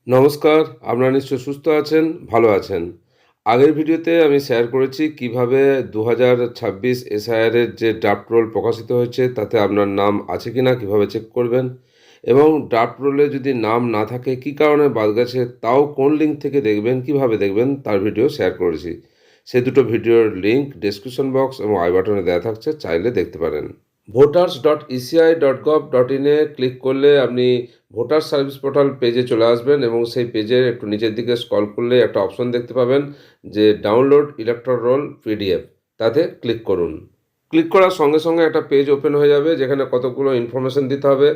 নমস্কার, আপনারা নিশ্চয়ই সুস্থ আছেন, ভালো আছেন। আগের ভিডিওতে আমি শেয়ার করেছি কিভাবে ২০২৬ এসআইআর এর যে ড্রাফট রোল প্রকাশিত হয়েছে তাতে আপনার নাম আছে কিনা কিভাবে চেক করবেন এবং ড্রাফট রোলে যদি নাম না থাকে কী কারণে বাদ গেছে তাও কোন লিঙ্ক থেকে দেখবেন, কিভাবে দেখবেন তার ভিডিও শেয়ার করেছি। সেই দুটো ভিডিওর লিঙ্ক ডেসক্রিপশন বক্স এবং আই বাটনে দেওয়া থাকছে, চাইলে দেখতে পারেন। voters.eci.gov.in এ ক্লিক করলে আপনি ভোটার সার্ভিস পোর্টাল পেজে চলে আসবেন এবং সেই পেজের একটু নিচের দিকে স্ক্রল করলে একটা অপশন দেখতে পাবেন যে ডাউনলোড ইলেকট্রাল রোল পিডিএফ, তাতে ক্লিক করুন। ক্লিক করার সঙ্গে সঙ্গে একটা পেজ ওপেন হয়ে যাবে যেখানে কতগুলো ইনফরমেশন দিতে হবে।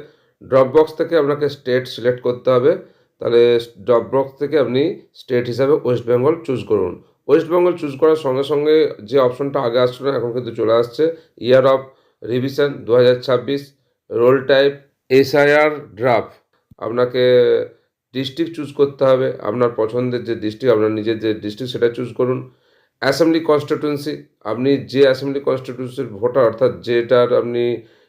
ড্রপ বক্স থেকে আপনাকে স্টেট সিলেক্ট করতে হবে। তাহলে ড্রপ বক্স থেকে আপনি স্টেট হিসাবে ওয়েস্ট বেঙ্গল চুজ করুন। ওয়েস্ট বেঙ্গল চুজ করার সঙ্গে সঙ্গে যে অপশনটা আগে আসছিল না এখন কিন্তু চলে আসছে, year of revision 2026, role type SIR draft. আপনাকে ডিস্ট্রিক্ট চুজ করতে হবে, আপনার পছন্দের যে ডিস্ট্রিক্ট, আপনার নিজের যে ডিস্ট্রিক্ট সেটা চুজ করুন। অ্যাসেম্বলি কনস্টিটিউয়েন্সি, আপনি যে অ্যাসেম্বলি কনস্টিটিউয়েন্সির ভোটার অর্থাৎ যেটার আপনি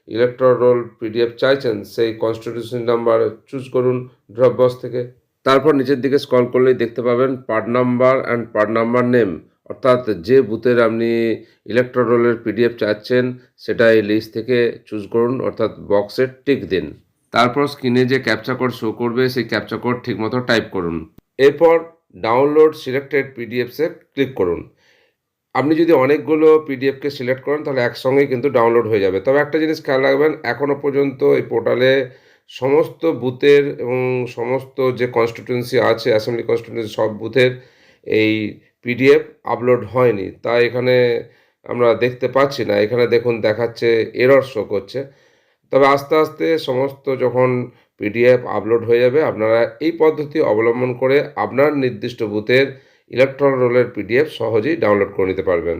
ইলেকট্রাল রোল পিডিএফ চাইছেন সেই কনস্টিটিউশন নাম্বার চুজ করুন ড্রপ বক্স থেকে। তারপর নিচের দিকে স্ক্রল করলেই দেখতে পাবেন part number and part number name, অর্থাৎ যে বুথের আপনি ইলেকট্রাল রোলের পিডিএফ চাচ্ছেন সেটা এই লিস্ট থেকে চুজ করুন, অর্থাৎ বক্সে টিক দিন। তারপর স্ক্রিনে যে ক্যাপচা কোড শো করবে সেই ক্যাপচা কোড ঠিকমতো টাইপ করুন। এরপর ডাউনলোড সিলেক্টেড পিডিএফসে ক্লিক করুন। আপনি যদি অনেকগুলো পিডিএফকে সিলেক্ট করেন তাহলে একসঙ্গেই কিন্তু ডাউনলোড হয়ে যাবে। তবে একটা জিনিস খেয়াল রাখবেন, এখনও পর্যন্ত এই পোর্টালে সমস্ত বুথের এবং সমস্ত যে কনস্টিটিউয়েন্সি আছে অ্যাসেম্বলি কনস্টিটিউয়েন্সি সব বুথের এই পিডিএফ আপলোড হয়নি, তাই এখানে আমরা দেখতে পাচ্ছি না। এখানে দেখুন দেখাচ্ছে এরর শো করছে। তবে আস্তে আস্তে সমস্ত যখন পিডিএফ আপলোড হয়ে যাবে আপনারা এই পদ্ধতি অবলম্বন করে আপনার নির্দিষ্ট বুথের ইলেকট্রাল রোলের পিডিএফ সহজেই ডাউনলোড করে নিতে পারবেন।